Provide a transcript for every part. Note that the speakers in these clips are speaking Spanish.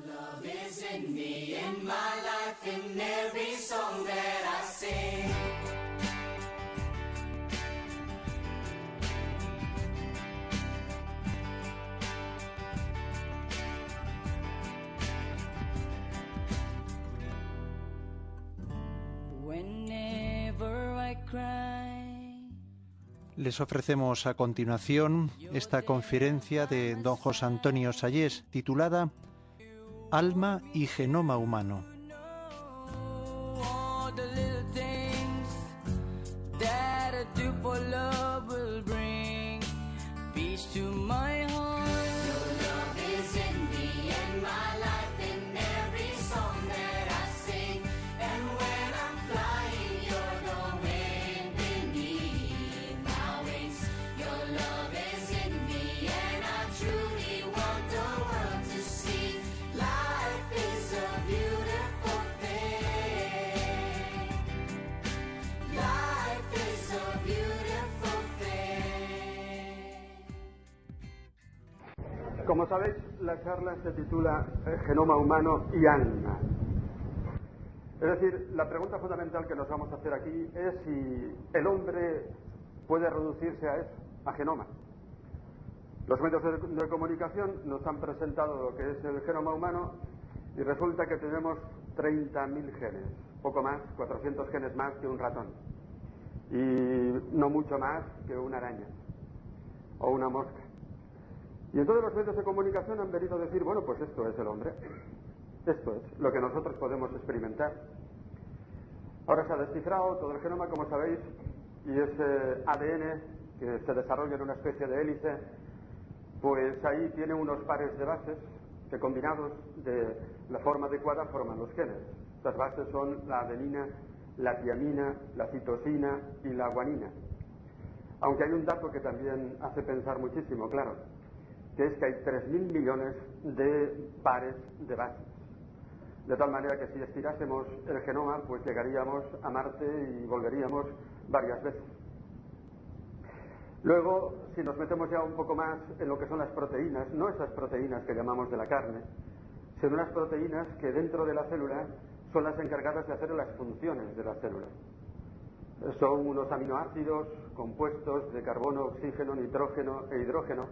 love is in me, in my life, in every song that I sing. Whenever I cry. Les ofrecemos a continuación esta conferencia de don José Antonio Sayés titulada Alma y genoma humano. Como sabéis, la charla se titula Genoma humano y alma. Es decir, la pregunta fundamental que nos vamos a hacer aquí es si el hombre puede reducirse a eso, a genoma. Los medios de comunicación nos han presentado lo que es el genoma humano y resulta que tenemos 30.000 genes, poco más, 400 genes más que un ratón y no mucho más que una araña o una mosca. Y entonces los medios de comunicación han venido a decir, bueno, pues esto es el hombre, esto es lo que nosotros podemos experimentar. Ahora se ha descifrado todo el genoma, como sabéis, y ese ADN que se desarrolla en una especie de hélice, pues ahí tiene unos pares de bases que combinados de la forma adecuada forman los genes. Estas bases son la adenina, la tiamina, la citosina y la guanina. Aunque hay un dato que también hace pensar muchísimo, claro, que es que hay 3.000 millones de pares de bases. De tal manera que si estirásemos el genoma, pues llegaríamos a Marte y volveríamos varias veces. Luego, si nos metemos ya un poco más en lo que son las proteínas, no esas proteínas que llamamos de la carne, sino unas proteínas que dentro de la célula son las encargadas de hacer las funciones de la célula. Son unos aminoácidos compuestos de carbono, oxígeno, nitrógeno e hidrógeno.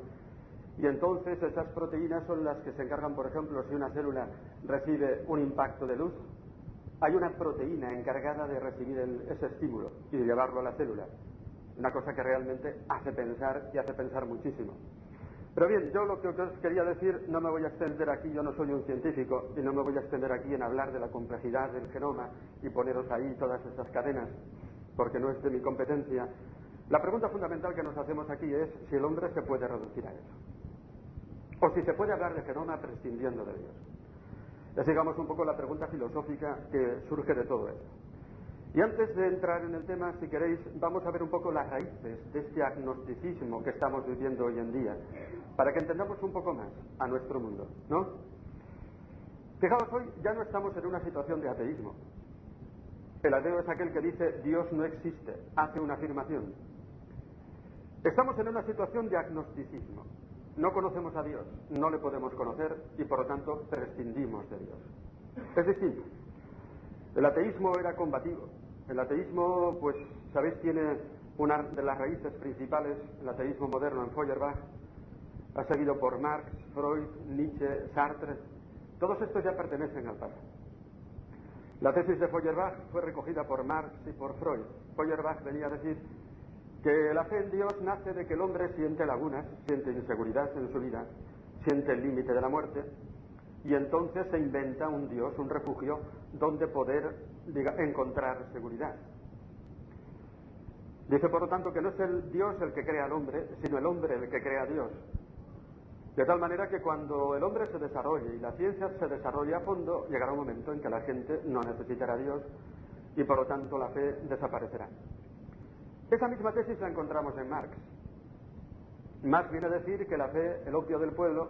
Y entonces esas proteínas son las que se encargan, por ejemplo, si una célula recibe un impacto de luz, hay una proteína encargada de recibir ese estímulo y de llevarlo a la célula. Una cosa que realmente hace pensar y hace pensar muchísimo. Pero bien, yo lo que os quería decir, no me voy a extender aquí, yo no soy un científico y no me voy a extender aquí en hablar de la complejidad del genoma y poneros ahí todas estas cadenas, porque no es de mi competencia. La pregunta fundamental que nos hacemos aquí es si el hombre se puede reducir a eso. O si se puede hablar de genoma prescindiendo de Dios. Es, digamos, un poco la pregunta filosófica que surge de todo esto. Y antes de entrar en el tema, si queréis, vamos a ver un poco las raíces de este agnosticismo que estamos viviendo hoy en día, para que entendamos un poco más a nuestro mundo, ¿no? Fijaos, hoy ya no estamos en una situación de ateísmo. El ateo es aquel que dice Dios no existe, hace una afirmación. Estamos en una situación de agnosticismo. No conocemos a Dios, no le podemos conocer y por lo tanto prescindimos de Dios. Es distinto. El ateísmo era combativo. El ateísmo, pues, sabéis, tiene una de las raíces principales, el ateísmo moderno en Feuerbach, ha seguido por Marx, Freud, Nietzsche, Sartre. Todos estos ya pertenecen al pasado. La tesis de Feuerbach fue recogida por Marx y por Freud. Feuerbach venía a decir que la fe en Dios nace de que el hombre siente lagunas, siente inseguridad en su vida, siente el límite de la muerte, y entonces se inventa un Dios, un refugio, donde poder encontrar seguridad. Dice, por lo tanto, que no es el Dios el que crea al hombre, sino el hombre el que crea a Dios. De tal manera que cuando el hombre se desarrolle y la ciencia se desarrolle a fondo, llegará un momento en que la gente no necesitará a Dios y por lo tanto la fe desaparecerá. Esa misma tesis la encontramos en Marx. Marx viene a decir que la fe, el opio del pueblo,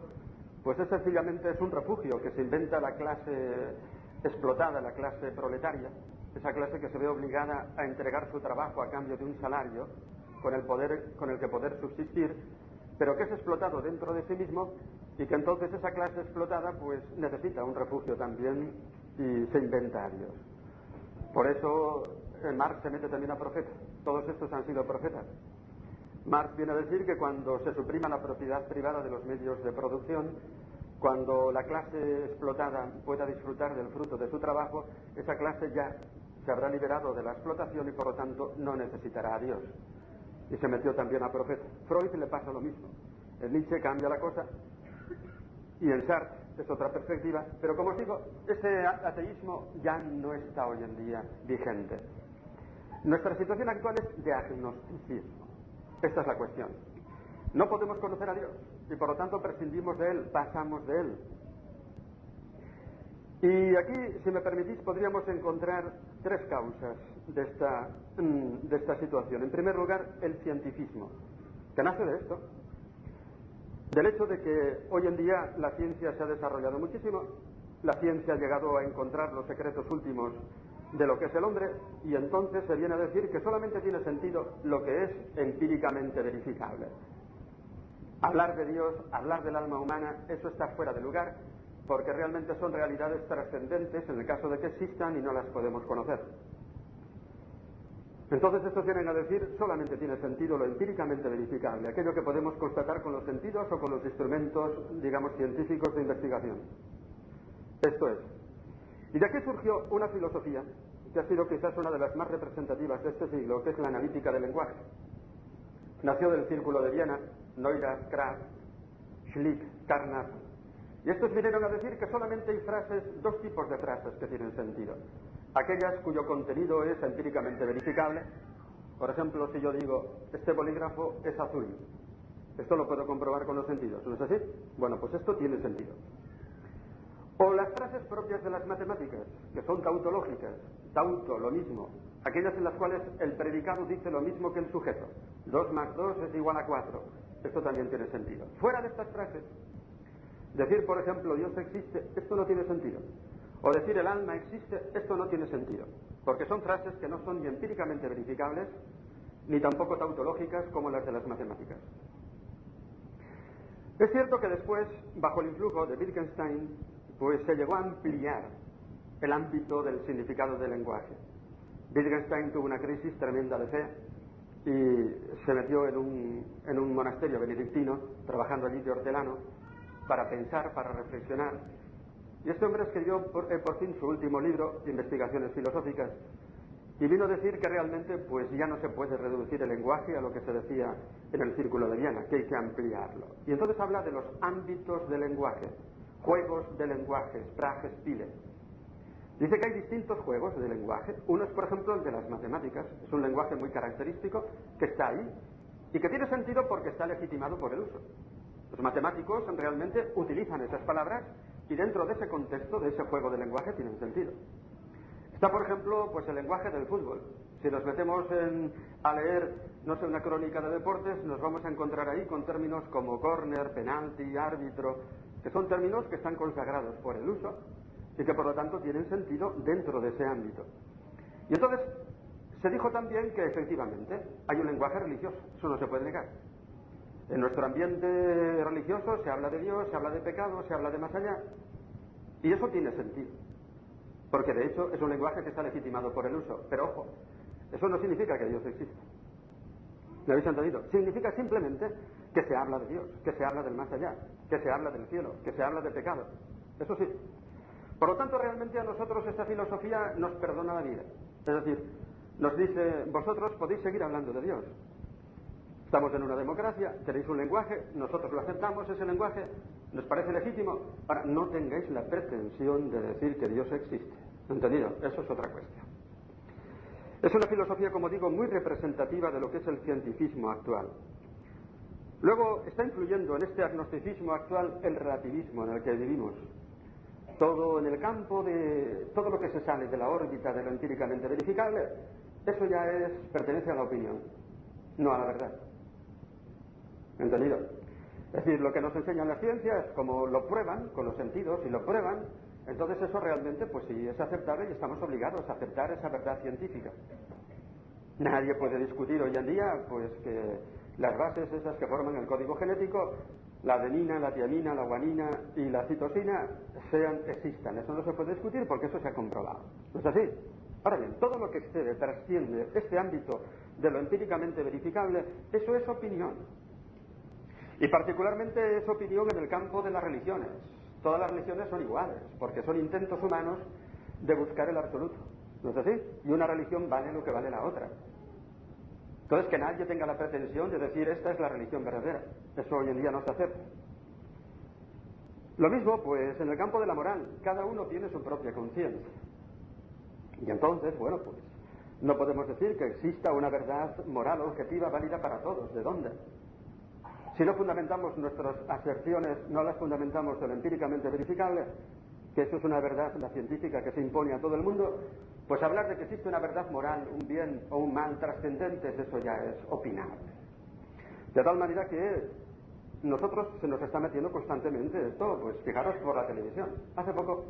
pues es sencillamente un refugio que se inventa la clase explotada, la clase proletaria, esa clase que se ve obligada a entregar su trabajo a cambio de un salario con el que poder subsistir, pero que es explotado dentro de sí mismo y que entonces esa clase explotada pues necesita un refugio también y se inventa a Dios. Por eso Marx se mete también a profeta. Todos estos han sido profetas. Marx viene a decir que cuando se suprima la propiedad privada de los medios de producción, cuando la clase explotada pueda disfrutar del fruto de su trabajo, esa clase ya se habrá liberado de la explotación y por lo tanto no necesitará a Dios. Y se metió también a profeta. Freud le pasa lo mismo. En Nietzsche cambia la cosa y en Sartre es otra perspectiva, pero como os digo, ese ateísmo ya no está hoy en día vigente. Nuestra situación actual es de agnosticismo. Esta es la cuestión. No podemos conocer a Dios y por lo tanto prescindimos de Él, pasamos de Él. Y aquí, si me permitís, podríamos encontrar tres causas de esta situación. En primer lugar, el cientificismo, que nace de esto, del hecho de que hoy en día la ciencia se ha desarrollado muchísimo, la ciencia ha llegado a encontrar los secretos últimos de lo que es el hombre, y entonces se viene a decir que solamente tiene sentido lo que es empíricamente verificable. Hablar de Dios, hablar del alma humana, eso está fuera de lugar, porque realmente son realidades trascendentes en el caso de que existan y no las podemos conocer. Entonces estos vienen a decir solamente tiene sentido lo empíricamente verificable, aquello que podemos constatar con los sentidos o con los instrumentos, digamos, científicos de investigación. Esto es. Y de aquí surgió una filosofía que ha sido quizás una de las más representativas de este siglo, que es la analítica del lenguaje. Nació del Círculo de Viena, Neurath, Krafft, Schlick, Carnap. Y estos vinieron a decir que solamente hay frases, dos tipos de frases que tienen sentido. Aquellas cuyo contenido es empíricamente verificable. Por ejemplo, si yo digo, este bolígrafo es azul, esto lo puedo comprobar con los sentidos, ¿no es así? Bueno, pues esto tiene sentido. O las frases propias de las matemáticas, que son tautológicas, tauto, lo mismo, aquellas en las cuales el predicado dice lo mismo que el sujeto. 2 más 2 es igual a 4. Esto también tiene sentido. Fuera de estas frases, decir, por ejemplo, Dios existe, esto no tiene sentido. O decir el alma existe, esto no tiene sentido, porque son frases que no son ni empíricamente verificables, ni tampoco tautológicas como las de las matemáticas. Es cierto que después, bajo el influjo de Wittgenstein, pues se llegó a ampliar el ámbito del significado del lenguaje. Wittgenstein tuvo una crisis tremenda de fe y se metió en un monasterio benedictino, trabajando allí de hortelano, para pensar, para reflexionar. Y este hombre escribió por fin su último libro, Investigaciones Filosóficas, y vino a decir que realmente pues ya no se puede reducir el lenguaje a lo que se decía en el Círculo de Viena, que hay que ampliarlo. Y entonces habla de los ámbitos del lenguaje, juegos de lenguaje, Sprachespiele. Dice que hay distintos juegos de lenguaje. Uno es, por ejemplo, el de las matemáticas. Es un lenguaje muy característico que está ahí y que tiene sentido porque está legitimado por el uso. Los matemáticos realmente utilizan esas palabras y dentro de ese contexto, de ese juego de lenguaje, tienen sentido. Está, por ejemplo, pues el lenguaje del fútbol. Si nos metemos a leer, no sé, una crónica de deportes, nos vamos a encontrar ahí con términos como córner, penalti, árbitro, que son términos que están consagrados por el uso y que por lo tanto tienen sentido dentro de ese ámbito. Y entonces se dijo también que efectivamente hay un lenguaje religioso, eso no se puede negar. En nuestro ambiente religioso se habla de Dios, se habla de pecado, se habla de más allá, y eso tiene sentido, porque de hecho es un lenguaje que está legitimado por el uso. Pero ojo, eso no significa que Dios exista. ¿Me habéis entendido? Significa simplemente que se habla de Dios, que se habla del más allá, que se habla del cielo, que se habla de pecado. Eso sí. Por lo tanto, realmente a nosotros esta filosofía nos perdona la vida. Es decir, nos dice, vosotros podéis seguir hablando de Dios. Estamos en una democracia, tenéis un lenguaje, nosotros lo aceptamos, ese lenguaje nos parece legítimo. Ahora, no tengáis la pretensión de decir que Dios existe. ¿Entendido? Eso es otra cuestión. Es una filosofía, como digo, muy representativa de lo que es el cientificismo actual. Luego está influyendo en este agnosticismo actual el relativismo en el que vivimos. Todo en el campo de todo lo que se sale de la órbita de lo empíricamente verificable, eso ya pertenece a la opinión, no a la verdad. ¿Entendido? Es decir, lo que nos enseñan las ciencias, como lo prueban con los sentidos y lo prueban, entonces eso realmente, pues sí, es aceptable y estamos obligados a aceptar esa verdad científica. Nadie puede discutir hoy en día, pues que las bases esas que forman el código genético la adenina, la tiamina, la guanina y la citosina existan. Eso no se puede discutir porque eso se ha comprobado. ¿No es así? Ahora bien, todo lo que excede, trasciende este ámbito de lo empíricamente verificable, eso es opinión. Y particularmente es opinión en el campo de las religiones. Todas las religiones son iguales, porque son intentos humanos de buscar el absoluto. ¿No es así? Y una religión vale lo que vale la otra. Entonces, que nadie tenga la pretensión de decir esta es la religión verdadera. Eso hoy en día no se acepta. Lo mismo, pues, en el campo de la moral. Cada uno tiene su propia conciencia. Y entonces, bueno, pues, no podemos decir que exista una verdad moral objetiva válida para todos. ¿De dónde? Si no fundamentamos nuestras aserciones, no las fundamentamos en lo empíricamente verificable, que eso es una verdad, la científica, que se impone a todo el mundo, pues hablar de que existe una verdad moral, un bien o un mal trascendentes, eso ya es opinable. De tal manera que nosotros se nos está metiendo constantemente esto, pues fijaros por la televisión. Hace poco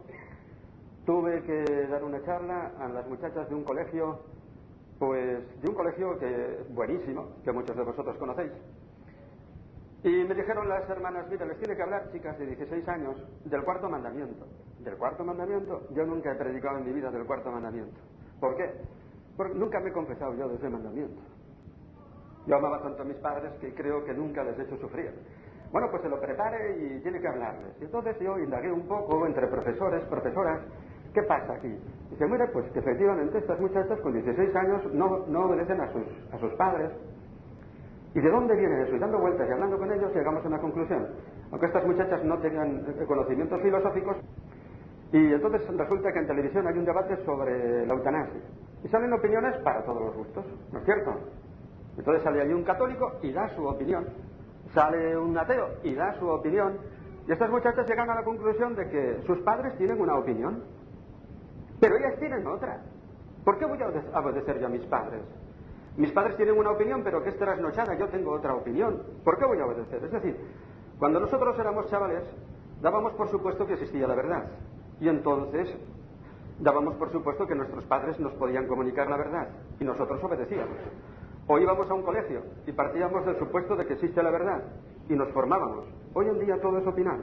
tuve que dar una charla a las muchachas de un colegio, pues de un colegio que es buenísimo, que muchos de vosotros conocéis. Y me dijeron las hermanas, mira, les tiene que hablar, chicas de 16 años, del cuarto mandamiento. ¿Del cuarto mandamiento? Yo nunca he predicado en mi vida del cuarto mandamiento. ¿Por qué? Porque nunca me he confesado yo de ese mandamiento. Yo amaba tanto a mis padres que creo que nunca les he hecho sufrir. Bueno, pues se lo prepare y tiene que hablarles. Y entonces yo indagué un poco entre profesores, profesoras, ¿qué pasa aquí? Y dice, mira, pues que efectivamente estas muchachas con 16 años no obedecen a sus padres. ¿Y de dónde viene eso? Y dando vueltas y hablando con ellos llegamos a una conclusión. Aunque estas muchachas no tengan conocimientos filosóficos, y entonces resulta que en televisión hay un debate sobre la eutanasia. Y salen opiniones para todos los gustos, ¿no es cierto? Entonces sale allí un católico y da su opinión. Sale un ateo y da su opinión. Y estas muchachas llegan a la conclusión de que sus padres tienen una opinión, pero ellas tienen otra. ¿Por qué voy a obedecer yo a mis padres? Mis padres tienen una opinión, pero que es trasnochada, yo tengo otra opinión. ¿Por qué voy a obedecer? Es decir, cuando nosotros éramos chavales, dábamos por supuesto que existía la verdad. Y entonces dábamos por supuesto que nuestros padres nos podían comunicar la verdad. Y nosotros obedecíamos. O íbamos a un colegio y partíamos del supuesto de que existe la verdad. Y nos formábamos. Hoy en día todo es opinar.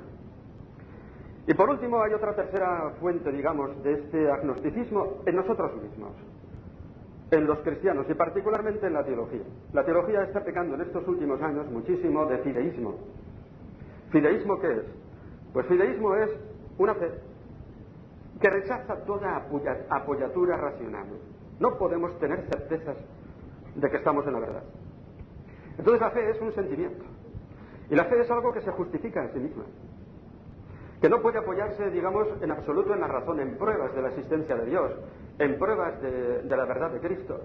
Y por último hay otra tercera fuente, digamos, de este agnosticismo en nosotros mismos. En los cristianos y particularmente en la teología. La teología está pecando en estos últimos años muchísimo de fideísmo. ¿Fideísmo qué es? Pues fideísmo es una fe que rechaza toda apoyatura racional. No podemos tener certezas de que estamos en la verdad. Entonces la fe es un sentimiento. Y la fe es algo que se justifica en sí misma. Que no puede apoyarse, digamos, en absoluto en la razón, en pruebas de la existencia de Dios, en pruebas de la verdad de Cristo.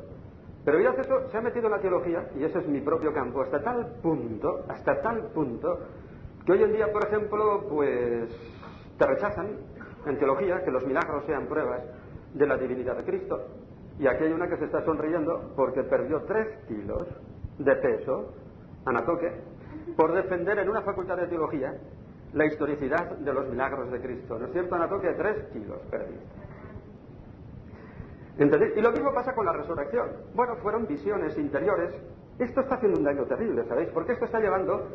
Pero ya eso se ha metido en la teología, y ese es mi propio campo, hasta tal punto, que hoy en día, por ejemplo, pues te rechazan en teología que los milagros sean pruebas de la divinidad de Cristo. Y aquí hay una que se está sonriendo porque perdió 3 kilos de peso, Anatoque, por defender en una facultad de teología la historicidad de los milagros de Cristo. ¿No es cierto, Anatoque? 3 kilos perdió. ¿Entendéis? Y lo mismo pasa con la resurrección. Bueno, fueron visiones interiores. Esto está haciendo un daño terrible, ¿sabéis? Porque esto está llevando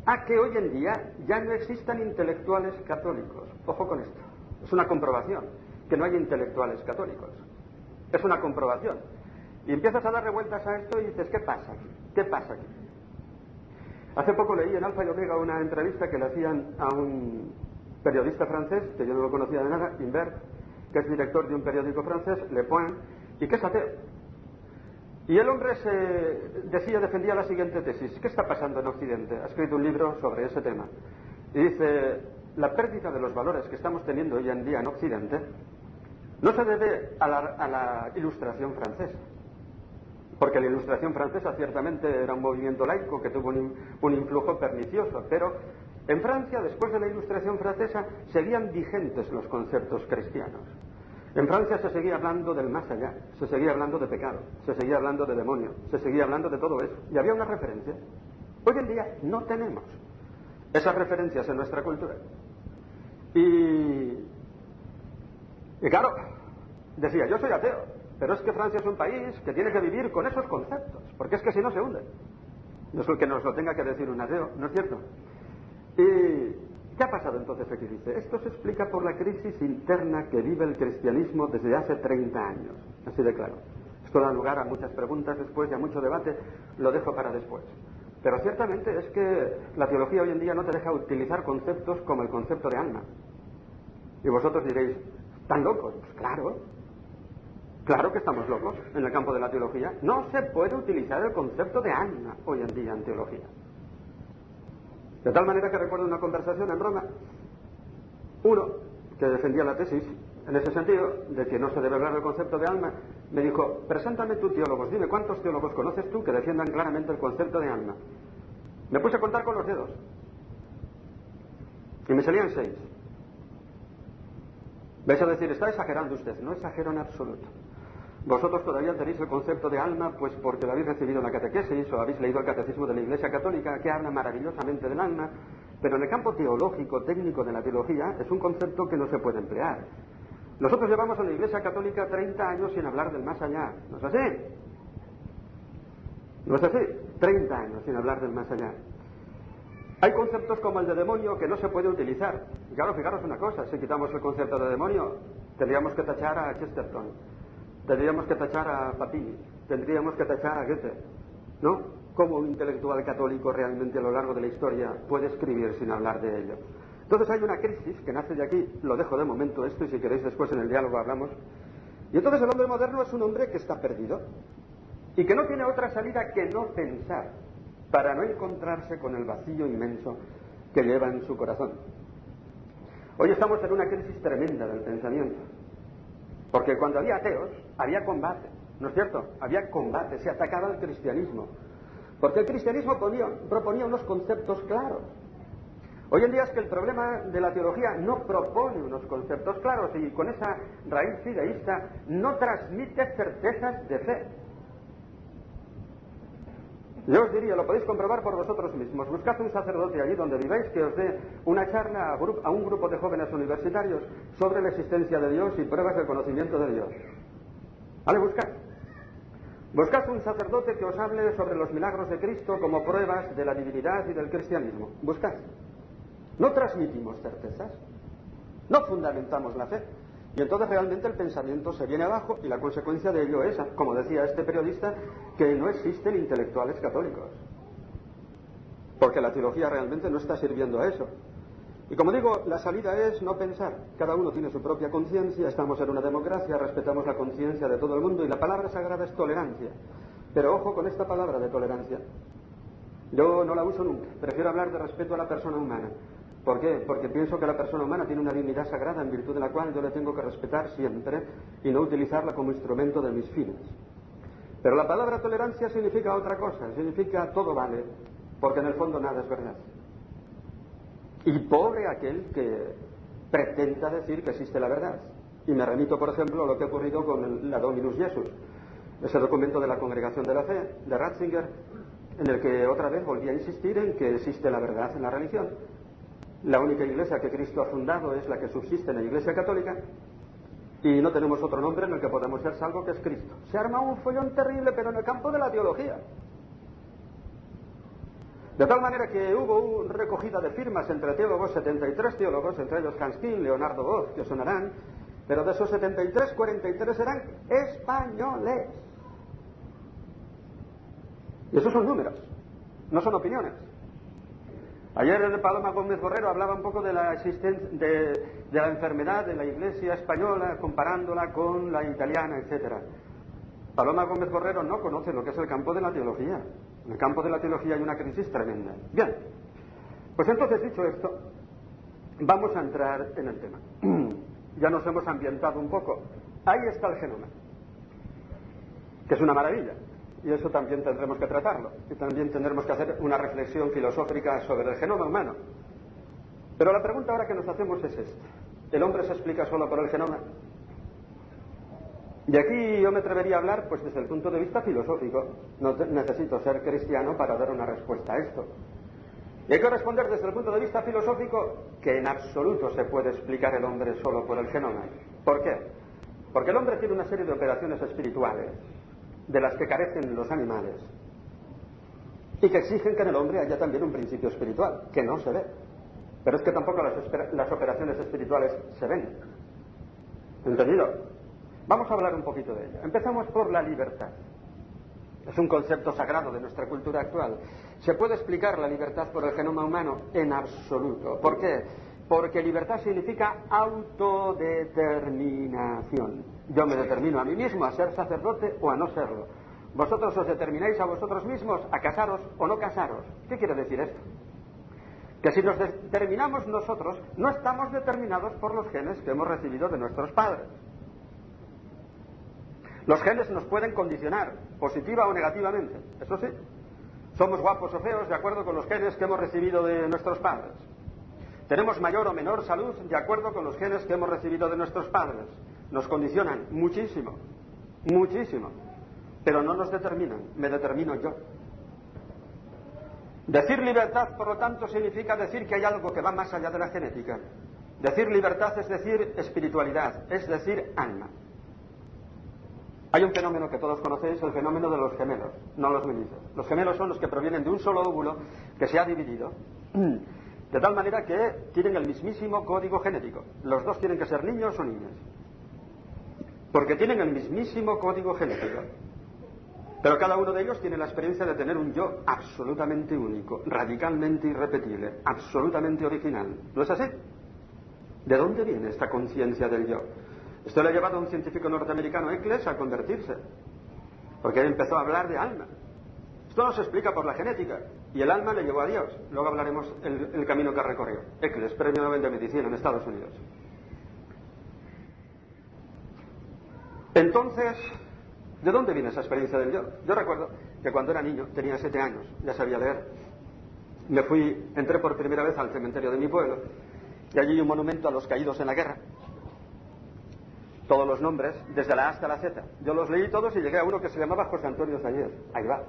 a que hoy en día ya no existan intelectuales católicos. Ojo con esto. Es una comprobación que no hay intelectuales católicos. Es una comprobación. Y empiezas a darle vueltas a esto y dices, ¿qué pasa aquí? ¿Qué pasa aquí? Hace poco leí en Alfa y Omega una entrevista que le hacían a un periodista francés, que yo no lo conocía de nada, Imbert, que es director de un periódico francés, Le Point, y que es ateo. Y el hombre defendía la siguiente tesis. ¿Qué está pasando en Occidente? Ha escrito un libro sobre ese tema. Y dice, la pérdida de los valores que estamos teniendo hoy en día en Occidente no se debe a la Ilustración francesa. Porque la Ilustración francesa ciertamente era un movimiento laico que tuvo un influjo pernicioso, pero en Francia, después de la Ilustración francesa, seguían vigentes los conceptos cristianos. En Francia se seguía hablando del más allá, se seguía hablando de pecado, se seguía hablando de demonio, se seguía hablando de todo eso, y había una referencia. Hoy en día no tenemos esas referencias en nuestra cultura. Y claro, decía, yo soy ateo, pero es que Francia es un país que tiene que vivir con esos conceptos, porque es que si no se hunde. No es el que nos lo tenga que decir un ateo, ¿no es cierto? ¿Y qué ha pasado entonces aquí? Dice, esto se explica por la crisis interna que vive el cristianismo desde hace 30 años. Así de claro. Esto da lugar a muchas preguntas después y a mucho debate, lo dejo para después. Pero ciertamente es que la teología hoy en día no te deja utilizar conceptos como el concepto de alma. Y vosotros diréis, ¿están locos? Pues claro que estamos locos en el campo de la teología. No se puede utilizar el concepto de alma hoy en día en teología. De tal manera que recuerdo una conversación en Roma, uno que defendía la tesis en ese sentido, de que no se debe hablar del concepto de alma, me dijo, preséntame tus teólogos, dime cuántos teólogos conoces tú que defiendan claramente el concepto de alma. Me puse a contar con los dedos y me salían 6. Vais a decir, está exagerando usted. No exagero en absoluto. Vosotros todavía tenéis el concepto de alma, pues porque lo habéis recibido en la catequesis o habéis leído el catecismo de la Iglesia Católica, que habla maravillosamente del alma, pero en el campo teológico, técnico de la teología, es un concepto que no se puede emplear. Nosotros llevamos en la Iglesia Católica 30 años sin hablar del más allá. ¿No es así? ¿No es así? 30 años sin hablar del más allá. Hay conceptos como el de demonio que no se puede utilizar. Y claro, fijaros una cosa, si quitamos el concepto de demonio, tendríamos que tachar a Chesterton, tendríamos que tachar a Papini, tendríamos que tachar a Goethe, ¿no? ¿Cómo un intelectual católico realmente a lo largo de la historia puede escribir sin hablar de ello? Entonces hay una crisis que nace de aquí, lo dejo de momento esto y si queréis después en el diálogo hablamos. Y entonces el hombre moderno es un hombre que está perdido y que no tiene otra salida que no pensar, para no encontrarse con el vacío inmenso que lleva en su corazón. Hoy estamos en una crisis tremenda del pensamiento, porque cuando había ateos, había combate, ¿no es cierto? Había combate, se atacaba al cristianismo, porque el cristianismo proponía unos conceptos claros. Hoy en día es que el problema de la teología no propone unos conceptos claros y con esa raíz fideísta no transmite certezas de fe. Yo os diría, lo podéis comprobar por vosotros mismos. Buscad un sacerdote allí donde viváis que os dé una charla a un grupo de jóvenes universitarios sobre la existencia de Dios y pruebas del conocimiento de Dios. ¿Vale? Buscad. Buscad un sacerdote que os hable sobre los milagros de Cristo como pruebas de la divinidad y del cristianismo. Buscad. No transmitimos certezas, no fundamentamos la fe. Y entonces realmente el pensamiento se viene abajo y la consecuencia de ello es, como decía este periodista, que no existen intelectuales católicos. Porque la teología realmente no está sirviendo a eso. Y como digo, la salida es no pensar. Cada uno tiene su propia conciencia, estamos en una democracia, respetamos la conciencia de todo el mundo y la palabra sagrada es tolerancia. Pero ojo con esta palabra de tolerancia. Yo no la uso nunca, prefiero hablar de respeto a la persona humana. ¿Por qué? Porque pienso que la persona humana tiene una dignidad sagrada en virtud de la cual yo le tengo que respetar siempre y no utilizarla como instrumento de mis fines. Pero la palabra tolerancia significa otra cosa, significa todo vale, porque en el fondo nada es verdad. Y pobre aquel que pretenda decir que existe la verdad. Y me remito, por ejemplo, a lo que ha ocurrido con la Dominus Jesus, ese documento de la Congregación de la Fe, de Ratzinger, en el que otra vez volví a insistir en que existe la verdad en la religión. La única iglesia que Cristo ha fundado es la que subsiste en la Iglesia Católica y no tenemos otro nombre en el que podamos ser salvo que es Cristo. Se arma un follón terrible, pero en el campo de la teología. De tal manera que hubo una recogida de firmas entre teólogos, 73 teólogos, entre ellos Hans Küng, Leonardo Boff, que sonarán, pero de esos 73, 43 eran españoles. Y esos son números, no son opiniones. Ayer Paloma Gómez Borrero hablaba un poco de la existencia de la enfermedad de la Iglesia española, comparándola con la italiana, etcétera. Paloma Gómez Borrero no conoce lo que es el campo de la teología. En el campo de la teología hay una crisis tremenda. Bien, pues entonces dicho esto, vamos a entrar en el tema. Ya nos hemos ambientado un poco. Ahí está el genoma, que es una maravilla. Y eso también tendremos que tratarlo. Y también tendremos que hacer una reflexión filosófica sobre el genoma humano. Pero la pregunta ahora que nos hacemos es esta. ¿El hombre se explica solo por el genoma? Y aquí yo me atrevería a hablar pues desde el punto de vista filosófico. No necesito ser cristiano para dar una respuesta a esto. Y hay que responder desde el punto de vista filosófico que en absoluto se puede explicar el hombre solo por el genoma. ¿Por qué? Porque el hombre tiene una serie de operaciones espirituales de las que carecen los animales y que exigen que en el hombre haya también un principio espiritual, que no se ve. Pero es que tampoco las operaciones espirituales se ven. ¿Entendido? Vamos a hablar un poquito de ello. Empezamos por la libertad. Es un concepto sagrado de nuestra cultura actual. ¿Se puede explicar la libertad por el genoma humano? En absoluto. ¿Por qué? Porque libertad significa autodeterminación. Yo me determino a mí mismo a ser sacerdote o a no serlo. Vosotros os determináis a vosotros mismos a casaros o no casaros. ¿Qué quiere decir esto? Que si nos determinamos nosotros, no estamos determinados por los genes que hemos recibido de nuestros padres. Los genes nos pueden condicionar, positiva o negativamente, eso sí. Somos guapos o feos de acuerdo con los genes que hemos recibido de nuestros padres. Tenemos mayor o menor salud de acuerdo con los genes que hemos recibido de nuestros padres. Nos condicionan muchísimo, muchísimo, pero no nos determinan, me determino yo. Decir libertad, por lo tanto, significa decir que hay algo que va más allá de la genética. Decir libertad es decir espiritualidad, es decir alma. Hay un fenómeno que todos conocéis, el fenómeno de los gemelos, no los mellizos. Los gemelos son los que provienen de un solo óvulo que se ha dividido, de tal manera que tienen el mismísimo código genético. Los dos tienen que ser niños o niñas, porque tienen el mismísimo código genético. Pero cada uno de ellos tiene la experiencia de tener un yo absolutamente único, radicalmente irrepetible, absolutamente original. ¿No es así? ¿De dónde viene esta conciencia del yo? Esto le ha llevado a un científico norteamericano, Eccles, a convertirse, porque él empezó a hablar de alma. Esto no se explica por la genética, y el alma le llevó a Dios. Luego hablaremos el camino que recorrió. Eccles, premio Nobel de Medicina en Estados Unidos. Entonces, ¿de dónde viene esa experiencia del yo? Yo recuerdo que cuando era niño, tenía 7 años, ya sabía leer. Entré por primera vez al cementerio de mi pueblo, y allí hay un monumento a los caídos en la guerra. Todos los nombres, desde la A hasta la Z. Yo los leí todos y llegué a uno que se llamaba José Antonio Sayés. Ahí va.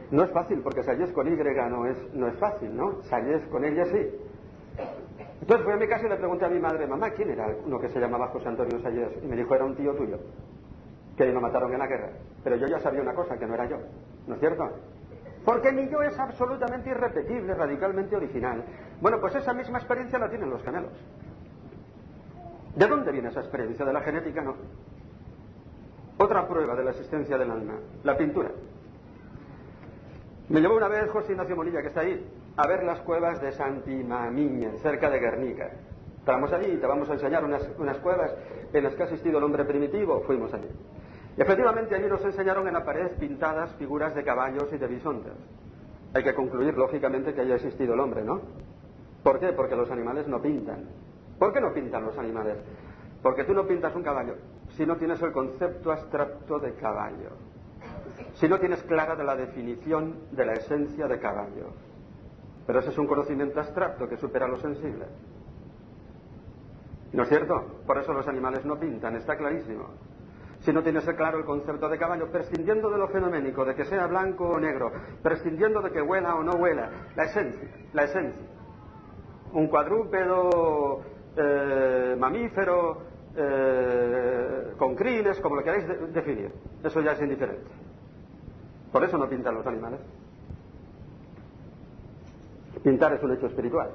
No es fácil, porque Sayés con Y no es fácil, ¿no? Sayés con ella sí. Entonces fui a mi casa y le pregunté a mi madre, mamá, ¿quién era uno que se llamaba José Antonio Sayés? Y me dijo, era un tío tuyo, que lo mataron en la guerra. Pero yo ya sabía una cosa, que no era yo. ¿No es cierto? Porque mi yo es absolutamente irrepetible, radicalmente original. Bueno, pues esa misma experiencia la tienen los gemelos. ¿De dónde viene esa experiencia? De la genética, no. Otra prueba de la existencia del alma, la pintura. Me llevó una vez José Ignacio Molilla, que está ahí, a ver las cuevas de Santimamiña, cerca de Guernica. Estábamos allí y te vamos a enseñar unas cuevas en las que ha existido el hombre primitivo. Fuimos allí. Y efectivamente allí nos enseñaron en la pared pintadas figuras de caballos y de bisontes. Hay que concluir, lógicamente, que haya existido el hombre, ¿no? ¿Por qué? Porque los animales no pintan. ¿Por qué no pintan los animales? Porque tú no pintas un caballo si no tienes el concepto abstracto de caballo, si no tienes clara de la definición de la esencia de caballo. Pero ese es un conocimiento abstracto que supera lo sensible. ¿No es cierto? Por eso los animales no pintan, está clarísimo. Si no tienes claro el concepto de caballo, prescindiendo de lo fenoménico, de que sea blanco o negro, prescindiendo de que huela o no huela, la esencia. Un cuadrúpedo, mamífero, con crines, como lo queráis definir. Eso ya es indiferente. Por eso no pintan los animales. Pintar es un hecho espiritual.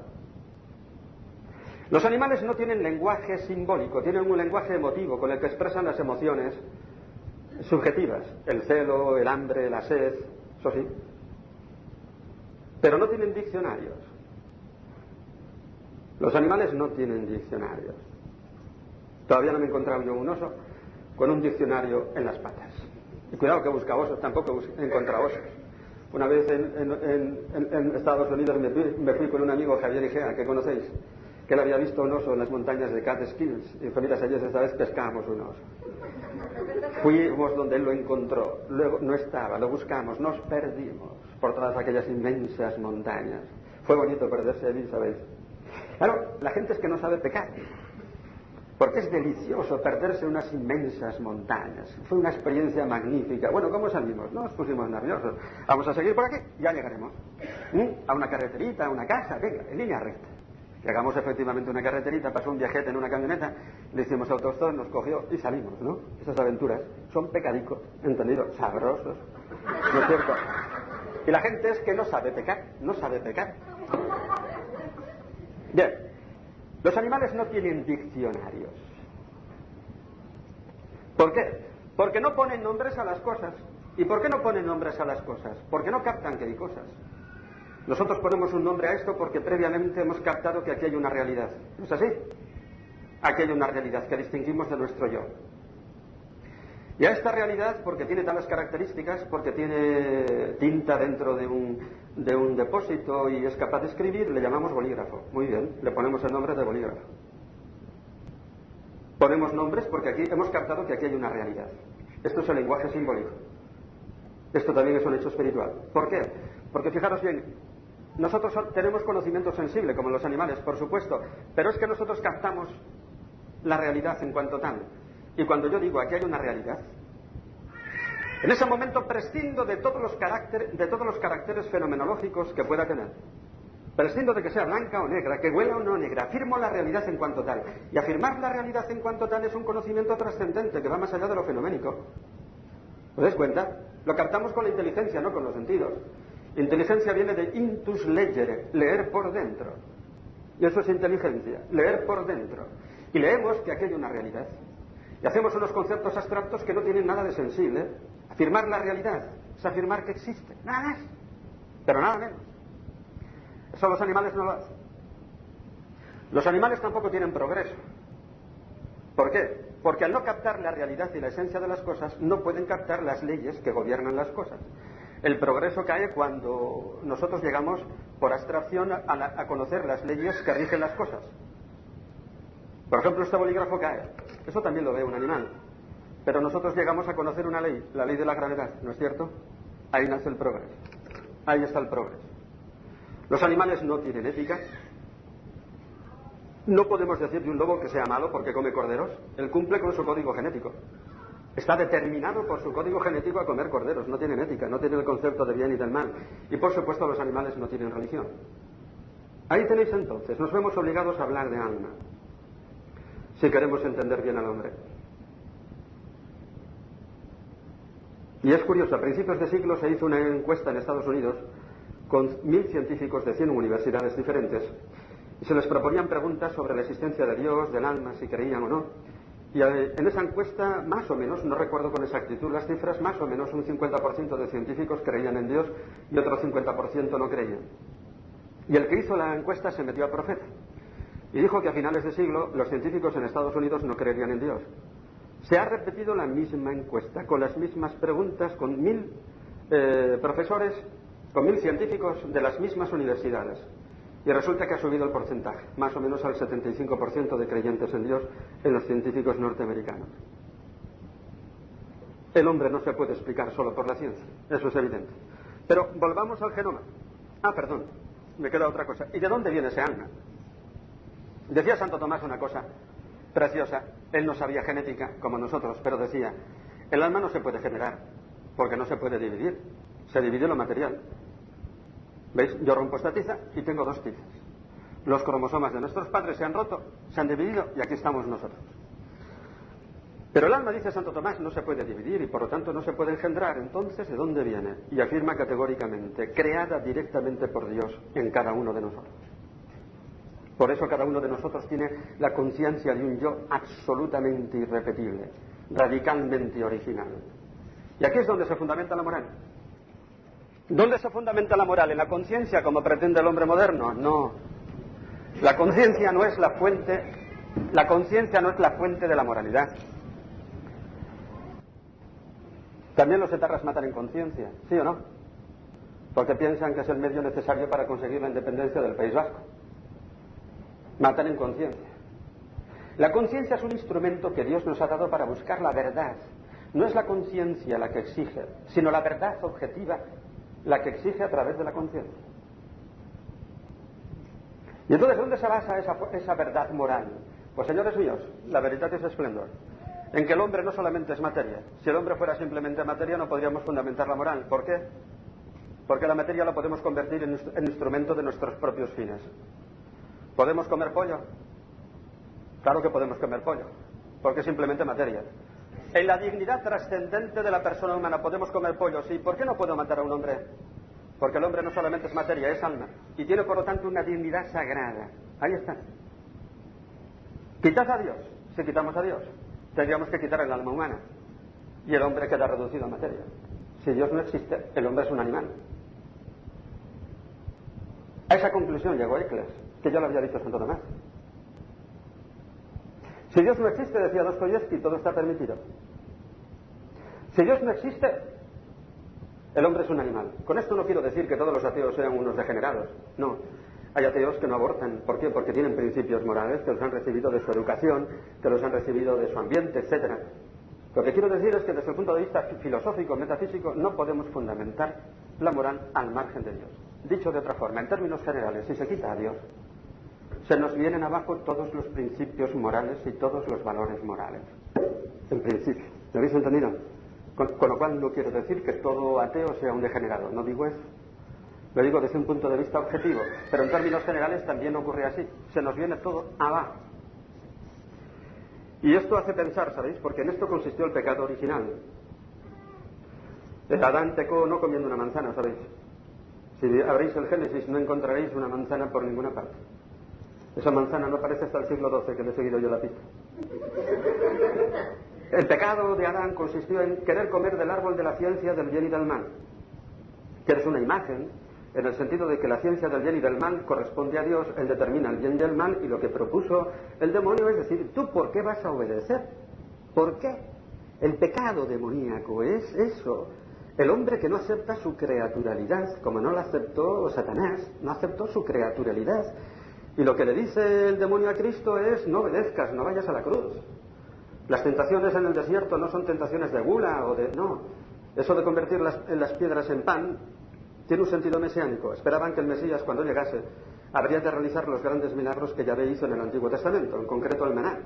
Los animales no tienen lenguaje simbólico, tienen un lenguaje emotivo con el que expresan las emociones subjetivas, el celo, el hambre, la sed, eso sí. Pero no tienen diccionarios. Los animales no tienen diccionarios. Todavía no me he encontrado yo un oso con un diccionario en las patas. Y cuidado que busca osos, tampoco he encontrado osos. Una vez en Estados Unidos me fui con un amigo, Javier Igea, que conocéis, que él había visto un oso en las montañas de Catskills. Y dijo, mira, Sayés, esta vez pescamos un oso. Fuimos donde él lo encontró, luego no estaba, lo buscamos, nos perdimos por todas aquellas inmensas montañas. Fue bonito perderse allí, ¿sabéis? Claro, la gente es que no sabe pecar, porque es delicioso perderse en unas inmensas montañas. Fue una experiencia magnífica. Bueno, ¿cómo salimos? Nos pusimos nerviosos. Vamos a seguir por aquí, ya llegaremos. A una carreterita, a una casa, venga, en línea recta. Llegamos efectivamente a una carreterita, pasó un viajete en una camioneta, le hicimos autostop, nos cogió y salimos, ¿no? Esas aventuras son pecadicos, ¿entendido? Sabrosos, ¿no es cierto? Y la gente es que no sabe pecar, no sabe pecar. Bien, los animales no tienen diccionarios. ¿Por qué? Porque no ponen nombres a las cosas. ¿Y por qué no ponen nombres a las cosas? Porque no captan que hay cosas. Nosotros ponemos un nombre a esto porque previamente hemos captado que aquí hay una realidad. ¿No es así? Aquí hay una realidad que distinguimos de nuestro yo. Y a esta realidad, porque tiene tales características, porque tiene tinta dentro de un depósito y es capaz de escribir, le llamamos bolígrafo. Muy bien, le ponemos el nombre de bolígrafo. Ponemos nombres porque aquí hemos captado que aquí hay una realidad. Esto es el lenguaje simbólico. Esto también es un hecho espiritual. ¿Por qué? Porque fijaros bien, nosotros tenemos conocimiento sensible, como los animales, por supuesto, pero es que nosotros captamos la realidad en cuanto tal. Y cuando yo digo aquí hay una realidad, en ese momento prescindo de todos los caracteres fenomenológicos que pueda tener. Prescindo de que sea blanca o negra, que huela o no negra, afirmo la realidad en cuanto tal. Y afirmar la realidad en cuanto tal es un conocimiento trascendente que va más allá de lo fenoménico. ¿Os dais cuenta? Lo captamos con la inteligencia, no con los sentidos. Inteligencia viene de intus legere, leer por dentro. Y eso es inteligencia, leer por dentro. Y leemos que aquí hay una realidad. Y hacemos unos conceptos abstractos que no tienen nada de sensible. Afirmar la realidad es afirmar que existe, nada más, pero nada menos. Eso los animales no lo hacen. Los animales tampoco tienen progreso. ¿Por qué? Porque al no captar la realidad y la esencia de las cosas, no pueden captar las leyes que gobiernan las cosas. El progreso cae cuando nosotros llegamos por abstracción a conocer las leyes que rigen las cosas. Por ejemplo, este bolígrafo cae. Eso también lo ve un animal. Pero nosotros llegamos a conocer una ley, la ley de la gravedad, ¿no es cierto? Ahí nace el progreso. Ahí está el progreso. Los animales no tienen ética. No podemos decir de un lobo que sea malo porque come corderos. Él cumple con su código genético. Está determinado por su código genético a comer corderos. No tienen ética, no tienen el concepto de bien y del mal. Y por supuesto los animales no tienen religión. Ahí tenéis entonces, nos vemos obligados a hablar de alma, si queremos entender bien al hombre. Y es curioso, a principios de siglo se hizo una encuesta en Estados Unidos con 1000 científicos de 100 universidades diferentes y se les proponían preguntas sobre la existencia de Dios, del alma, si creían o no. Y en esa encuesta, más o menos, no recuerdo con exactitud las cifras, más o menos un 50% de científicos creían en Dios y otro 50% no creían. Y el que hizo la encuesta se metió a profeta y dijo que a finales de siglo los científicos en Estados Unidos no creerían en Dios. Se ha repetido la misma encuesta, con las mismas preguntas, con 1000 profesores, con 1000 científicos de las mismas universidades. Y resulta que ha subido el porcentaje, más o menos al 75% de creyentes en Dios en los científicos norteamericanos. El hombre no se puede explicar solo por la ciencia, eso es evidente. Pero volvamos al genoma. Perdón, me queda otra cosa. ¿Y de dónde viene ese alma? Decía Santo Tomás una cosa preciosa. Él no sabía genética como nosotros, pero decía, el alma no se puede generar, porque no se puede dividir. Se divide lo material. ¿Veis? Yo rompo esta tiza y tengo 2 tizas. Los cromosomas de nuestros padres se han roto, se han dividido y aquí estamos nosotros. Pero el alma, dice Santo Tomás, no se puede dividir y por lo tanto no se puede engendrar. Entonces, ¿de dónde viene? Y afirma categóricamente, creada directamente por Dios en cada uno de nosotros. Por eso cada uno de nosotros tiene la conciencia de un yo absolutamente irrepetible, radicalmente original. Y aquí es donde se fundamenta la moral. ¿Dónde se fundamenta la moral? ¿En la conciencia, como pretende el hombre moderno? No. La conciencia no es la fuente de la moralidad. También los etarras matan en conciencia, ¿sí o no? Porque piensan que es el medio necesario para conseguir la independencia del País Vasco. Matan en conciencia. La conciencia es un instrumento que Dios nos ha dado para buscar la verdad. No es la conciencia la que exige, sino la verdad objetiva la que exige a través de la conciencia. ¿Y entonces dónde se basa esa verdad moral? Pues señores míos, la veritatis splendor, en que el hombre no solamente es materia. Si el hombre fuera simplemente materia no podríamos fundamentar la moral. ¿Por qué? Porque la materia la podemos convertir en instrumento de nuestros propios fines. ¿Podemos comer pollo? Claro que podemos comer pollo, porque es simplemente materia. En la dignidad trascendente de la persona humana podemos comer pollo, sí. ¿Por qué no puedo matar a un hombre? Porque el hombre no solamente es materia, es alma. Y tiene por lo tanto una dignidad sagrada. Ahí está. Quitad a Dios. Si quitamos a Dios, tendríamos que quitar el alma humana. Y el hombre queda reducido a materia. Si Dios no existe, el hombre es un animal. A esa conclusión llegó Ecles, que ya lo había dicho Santo Tomás. Si Dios no existe, decía Dostoyevsky, todo está permitido. Si Dios no existe, el hombre es un animal. Con esto no quiero decir que todos los ateos sean unos degenerados. No. Hay ateos que no abortan. ¿Por qué? Porque tienen principios morales que los han recibido de su educación, que los han recibido de su ambiente, etc. Lo que quiero decir es que desde el punto de vista filosófico, metafísico, no podemos fundamentar la moral al margen de Dios. Dicho de otra forma, en términos generales, si se quita a Dios, se nos vienen abajo todos los principios morales y todos los valores morales. En principio. ¿Lo habéis entendido? Con lo cual no quiero decir que todo ateo sea un degenerado. No digo eso. Lo digo desde un punto de vista objetivo. Pero en términos generales también ocurre así. Se nos viene todo abajo. Y esto hace pensar, ¿sabéis? Porque en esto consistió el pecado original. Adán pecó no comiendo una manzana, ¿sabéis? Si abrís el Génesis no encontraréis una manzana por ninguna parte. Esa manzana no aparece hasta el siglo XII, que le he seguido yo la pista. El pecado de Adán consistió en querer comer del árbol de la ciencia del bien y del mal, que es una imagen, en el sentido de que la ciencia del bien y del mal corresponde a Dios, Él determina el bien y el mal, y lo que propuso el demonio es decir, ¿tú por qué vas a obedecer? ¿Por qué? El pecado demoníaco es eso. El hombre que no acepta su creaturalidad, como no la aceptó Satanás, no aceptó su creaturalidad. Y lo que le dice el demonio a Cristo es, no obedezcas, no vayas a la cruz. Las tentaciones en el desierto no son tentaciones de gula o de... No, eso de convertir las piedras en pan tiene un sentido mesiánico. Esperaban que el Mesías, cuando llegase, habría de realizar los grandes milagros que Yahvé hizo en el Antiguo Testamento, en concreto el maná.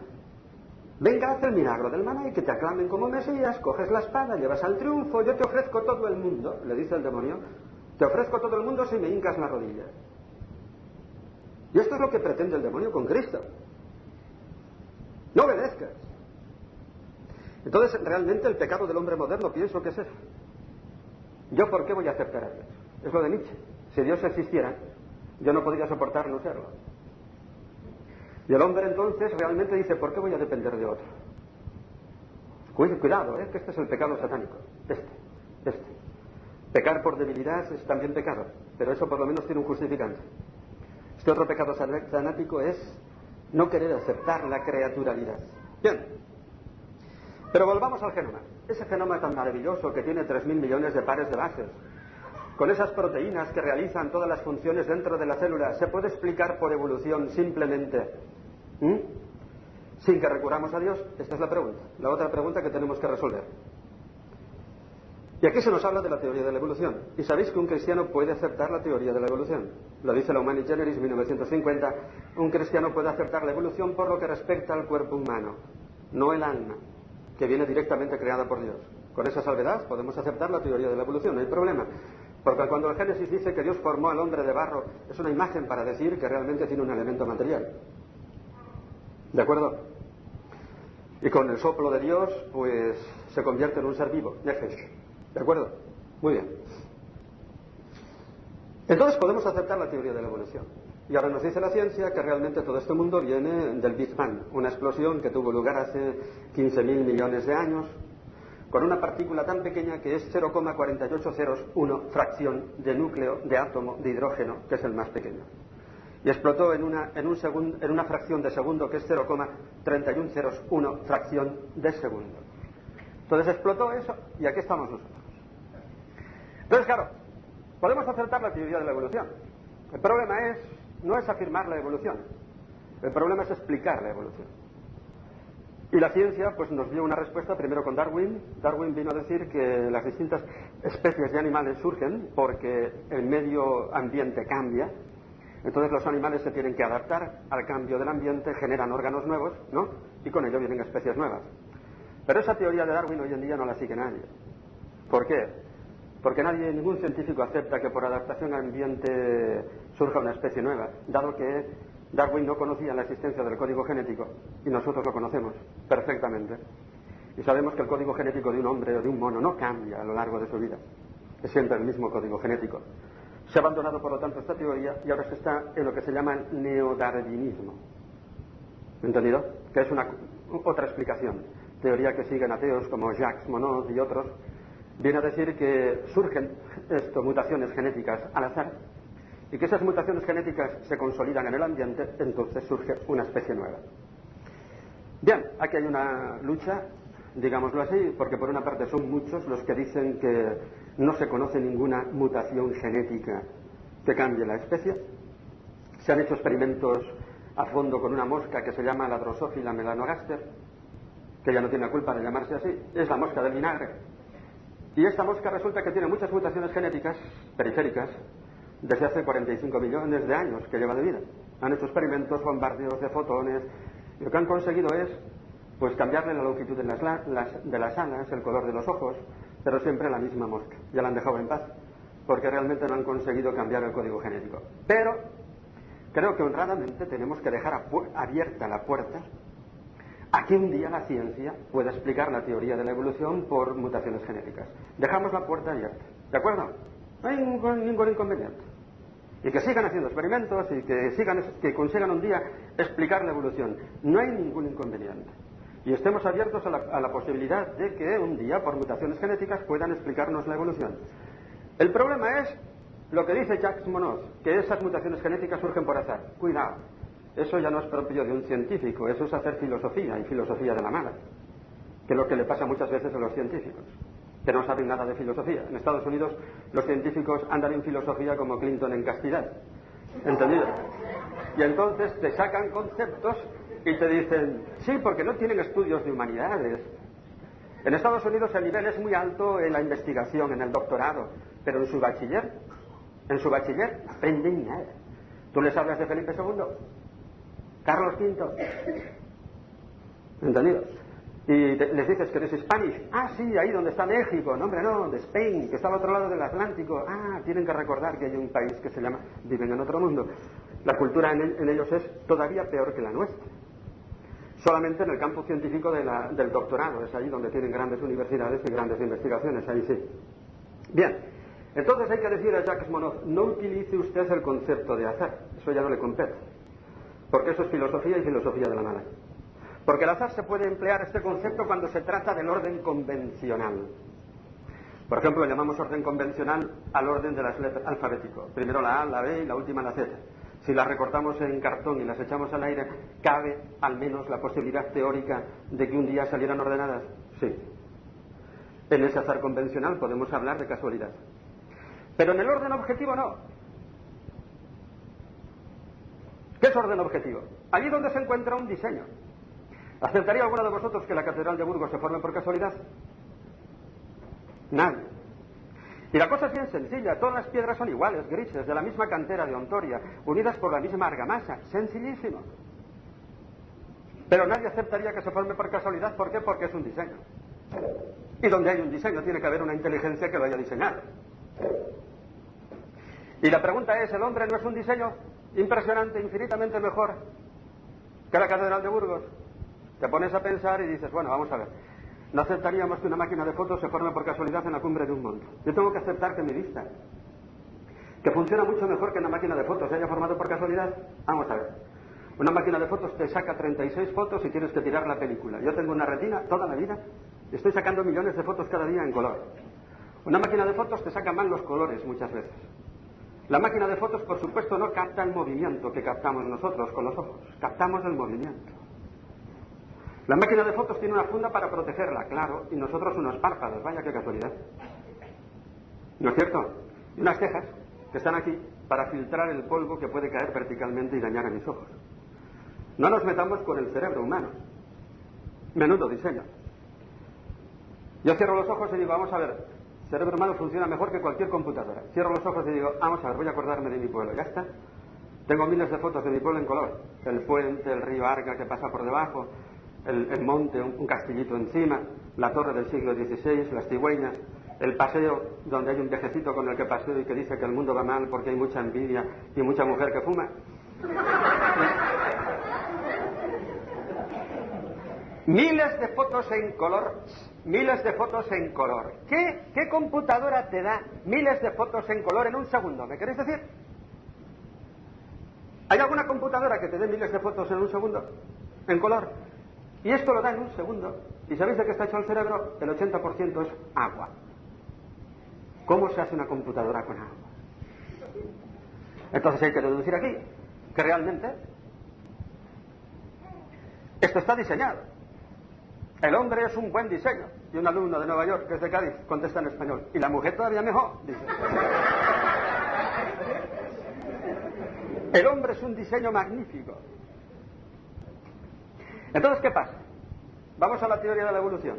Venga, haz el milagro del maná y que te aclamen como Mesías, coges la espada, llevas al triunfo, yo te ofrezco todo el mundo, le dice el demonio, te ofrezco todo el mundo si me hincas la rodilla. Y esto es lo que pretende el demonio con Cristo. No obedezcas. Entonces, realmente el pecado del hombre moderno pienso que es eso. ¿Yo por qué voy a aceptar a Dios? Es lo de Nietzsche. Si Dios existiera, yo no podría soportar no serlo. Y el hombre entonces realmente dice, ¿por qué voy a depender de otro? Cuidado, que este es el pecado satánico. Este. Pecar por debilidad es también pecado, pero eso por lo menos tiene un justificante. Este otro pecado satánico es no querer aceptar la creaturalidad. Bien, pero volvamos al genoma. Ese genoma tan maravilloso que tiene 3.000 millones de pares de bases, con esas proteínas que realizan todas las funciones dentro de la célula, ¿se puede explicar por evolución simplemente? Sin que recurramos a Dios. Esta es la pregunta. La otra pregunta que tenemos que resolver. Y aquí se nos habla de la teoría de la evolución. ¿Y sabéis que un cristiano puede aceptar la teoría de la evolución? Lo dice la Humani Generis 1950. Un cristiano puede aceptar la evolución por lo que respecta al cuerpo humano, no el alma, que viene directamente creada por Dios. Con esa salvedad podemos aceptar la teoría de la evolución, no hay problema. Porque cuando el Génesis dice que Dios formó al hombre de barro, es una imagen para decir que realmente tiene un elemento material. ¿De acuerdo? Y con el soplo de Dios, pues se convierte en un ser vivo, ¿de acuerdo? Muy bien. Entonces podemos aceptar la teoría de la evolución. Y ahora nos dice la ciencia que realmente todo este mundo viene del Big Bang, una explosión que tuvo lugar hace 15.000 millones de años, con una partícula tan pequeña que es 0,4801 fracción de núcleo de átomo de hidrógeno, que es el más pequeño. Y explotó en una fracción de segundo, que es 0,3101 fracción de segundo. Entonces explotó eso y aquí estamos nosotros. Entonces, claro, podemos aceptar la teoría de la evolución. El problema no es afirmar la evolución. El problema es explicar la evolución. Y la ciencia pues nos dio una respuesta primero con Darwin. Darwin vino a decir que las distintas especies de animales surgen porque el medio ambiente cambia. Entonces los animales se tienen que adaptar al cambio del ambiente, generan órganos nuevos, ¿no? Y con ello vienen especies nuevas. Pero esa teoría de Darwin hoy en día no la sigue nadie. ¿Por qué? Porque ningún científico acepta que por adaptación al ambiente surja una especie nueva, dado que Darwin no conocía la existencia del código genético y nosotros lo conocemos perfectamente. Y sabemos que el código genético de un hombre o de un mono no cambia a lo largo de su vida. Es siempre el mismo código genético. Se ha abandonado, por lo tanto, esta teoría y ahora se está en lo que se llama el neodarwinismo. ¿Entendido? Que es otra explicación. Teoría que siguen ateos como Jacques Monod y otros. Viene a decir que surgen mutaciones genéticas al azar y que esas mutaciones genéticas se consolidan en el ambiente, entonces surge una especie nueva. Bien, aquí hay una lucha, digámoslo así, porque por una parte son muchos los que dicen que no se conoce ninguna mutación genética que cambie la especie. Se han hecho experimentos a fondo con una mosca que se llama la Drosophila melanogaster, que ya no tiene la culpa de llamarse así, es la mosca del vinagre. Y esta mosca resulta que tiene muchas mutaciones genéticas periféricas desde hace 45 millones de años que lleva de vida. Han hecho experimentos, bombardeos de fotones, y lo que han conseguido es pues cambiarle la longitud de las alas, el color de los ojos, pero siempre la misma mosca. Ya la han dejado en paz, porque realmente no han conseguido cambiar el código genético. Pero creo que honradamente tenemos que dejar abierta la puerta a que un día la ciencia pueda explicar la teoría de la evolución por mutaciones genéticas. Dejamos la puerta abierta, ¿de acuerdo? No hay ningún inconveniente. Y que sigan haciendo experimentos y que consigan un día explicar la evolución. No hay ningún inconveniente. Y estemos abiertos a la posibilidad de que un día, por mutaciones genéticas, puedan explicarnos la evolución. El problema es lo que dice Jacques Monod, que esas mutaciones genéticas surgen por azar. Cuidado, eso ya no es propio de un científico, eso es hacer filosofía, y filosofía de la mala, que es lo que le pasa muchas veces a los científicos, que no saben nada de filosofía. En Estados Unidos los científicos andan en filosofía como Clinton en castidad, ¿entendido? Y entonces te sacan conceptos y te dicen, sí, porque no tienen estudios de humanidades. En Estados Unidos el nivel es muy alto en la investigación, en el doctorado, pero en su bachiller no aprenden nada. Tú les hablas de Felipe II, Carlos V, ¿entendido? Y les dices que eres Spanish. Ah, sí, ahí donde está México. No, hombre, no, de Spain, que está al otro lado del Atlántico. Ah, tienen que recordar que hay un país que se llama, viven en otro mundo. La cultura en ellos es todavía peor que la nuestra. Solamente en el campo científico del doctorado, es ahí donde tienen grandes universidades y grandes investigaciones, ahí sí. Bien, entonces hay que decir a Jacques Monod, no utilice usted el concepto de azar, eso ya no le compete, porque eso es filosofía y filosofía de la mala. Porque el azar se puede emplear este concepto cuando se trata del orden convencional. Por ejemplo, llamamos orden convencional al orden de las letras alfabético. Primero la A, la B y la última la Z. Si las recortamos en cartón y las echamos al aire, ¿cabe al menos la posibilidad teórica de que un día salieran ordenadas? Sí. En ese azar convencional podemos hablar de casualidad. Pero en el orden objetivo no. ¿Qué es orden objetivo? Allí donde se encuentra un diseño. ¿Aceptaría alguno de vosotros que la Catedral de Burgos se forme por casualidad? Nadie. Y la cosa es bien sencilla, todas las piedras son iguales, grises, de la misma cantera de Ontoria, unidas por la misma argamasa, sencillísimo. Pero nadie aceptaría que se forme por casualidad, ¿por qué? Porque es un diseño. Y donde hay un diseño tiene que haber una inteligencia que lo haya diseñado. Y la pregunta es, ¿el hombre no es un diseño impresionante, infinitamente mejor que la Catedral de Burgos? Te pones a pensar y dices, bueno, vamos a ver. No aceptaríamos que una máquina de fotos se forme por casualidad en la cumbre de un monte. Yo tengo que aceptar que mi vista, que funciona mucho mejor que una máquina de fotos, se haya formado por casualidad. Vamos a ver. Una máquina de fotos te saca 36 fotos y tienes que tirar la película. Yo tengo una retina toda la vida y estoy sacando millones de fotos cada día en color. Una máquina de fotos te saca mal los colores muchas veces. La máquina de fotos, por supuesto, no capta el movimiento que captamos nosotros con los ojos. Captamos el movimiento. La máquina de fotos tiene una funda para protegerla, claro, y nosotros unos párpados, vaya qué casualidad. ¿No es cierto? Y unas cejas que están aquí para filtrar el polvo que puede caer verticalmente y dañar a mis ojos. No nos metamos con el cerebro humano. Menudo diseño. Yo cierro los ojos y digo, vamos a ver, el cerebro humano funciona mejor que cualquier computadora. Cierro los ojos y digo, vamos a ver, voy a acordarme de mi pueblo, ya está. Tengo miles de fotos de mi pueblo en color. El puente, el río Arga que pasa por debajo, el monte, un castillito encima, la torre del siglo XVI, las cigüeñas, el paseo donde hay un viejecito con el que paseo y que dice que el mundo va mal porque hay mucha envidia y mucha mujer que fuma. Miles de fotos en color, miles de fotos en color. ¿Qué computadora te da miles de fotos en color en un segundo? ¿Me queréis decir? ¿Hay alguna computadora que te dé miles de fotos en un segundo? En color. Y esto lo da en un segundo. ¿Y sabéis de qué está hecho el cerebro? El 80% es agua. ¿Cómo se hace una computadora con agua? Entonces hay que deducir aquí que realmente esto está diseñado. El hombre es un buen diseño. Y un alumno de Nueva York, que es de Cádiz, contesta en español. Y la mujer todavía mejor, dice. El hombre es un diseño magnífico. Entonces, ¿qué pasa? Vamos a la teoría de la evolución.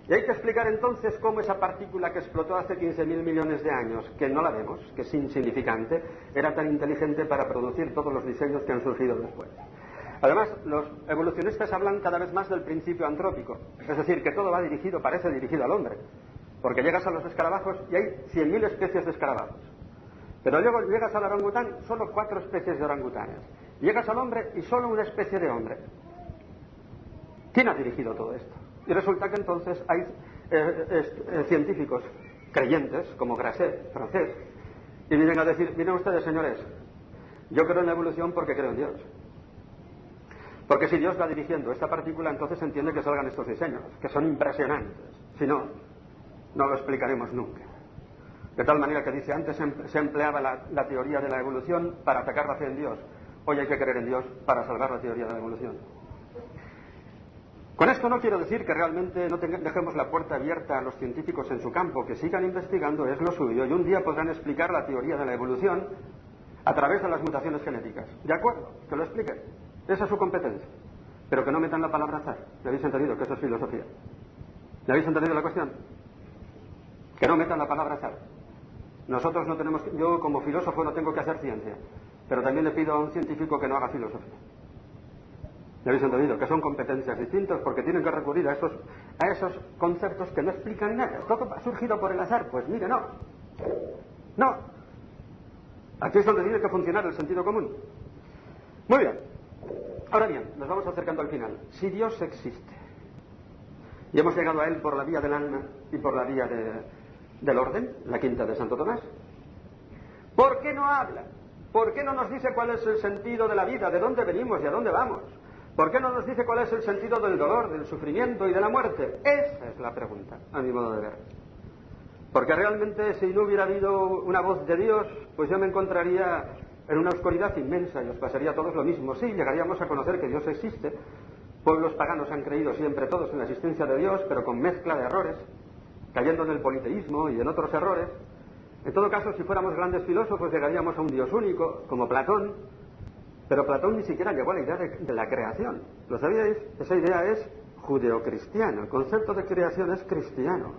Y hay que explicar entonces cómo esa partícula que explotó hace 15.000 millones de años, que no la vemos, que es insignificante, era tan inteligente para producir todos los diseños que han surgido después. Además, los evolucionistas hablan cada vez más del principio antrópico, es decir, que todo va dirigido, parece dirigido al hombre, porque llegas a los escarabajos y hay 100.000 especies de escarabajos. Pero luego llegas al orangután, solo 4 especies de orangutanes. Llegas al hombre y solo una especie de hombre. ¿Quién ha dirigido todo esto? Y resulta que entonces hay científicos creyentes, como Grasset, francés, y vienen a decir, miren ustedes, señores, yo creo en la evolución porque creo en Dios. Porque si Dios va dirigiendo esta partícula, entonces se entiende que salgan estos diseños, que son impresionantes. Si no, no lo explicaremos nunca. De tal manera que dice, antes se empleaba la teoría de la evolución para atacar la fe en Dios. Hoy hay que creer en Dios para salvar la teoría de la evolución. Con esto no quiero decir que realmente no dejemos la puerta abierta a los científicos en su campo, que sigan investigando, es lo suyo, y un día podrán explicar la teoría de la evolución a través de las mutaciones genéticas. ¿De acuerdo? Que lo expliquen. Esa es su competencia. Pero que no metan la palabra azar. ¿Me habéis entendido? Que eso es filosofía. ¿Me habéis entendido la cuestión? Que no metan la palabra azar. Nosotros no tenemos... Yo como filósofo no tengo que hacer ciencia, pero también le pido a un científico que no haga filosofía. ¿Me habéis entendido? Que son competencias distintas porque tienen que recurrir a esos conceptos que no explican nada. ¿Todo ha surgido por el azar? Pues mire, no. No. Aquí es donde tiene que funcionar el sentido común. Muy bien. Ahora bien, nos vamos acercando al final. Si Dios existe, y hemos llegado a Él por la vía del alma y por la vía del orden, la quinta de Santo Tomás, ¿por qué no habla? ¿Por qué no nos dice cuál es el sentido de la vida, de dónde venimos y a dónde vamos? ¿Por qué no nos dice cuál es el sentido del dolor, del sufrimiento y de la muerte? Esa es la pregunta, a mi modo de ver. Porque realmente si no hubiera habido una voz de Dios, pues yo me encontraría en una oscuridad inmensa y os pasaría a todos lo mismo. Sí, llegaríamos a conocer que Dios existe. Pueblos paganos han creído siempre todos en la existencia de Dios, pero con mezcla de errores, cayendo en el politeísmo y en otros errores. En todo caso, si fuéramos grandes filósofos, llegaríamos a un Dios único, como Platón. Pero Platón ni siquiera llegó a la idea de la creación. ¿Lo sabíais? Esa idea es judeocristiana. El concepto de creación es cristiano.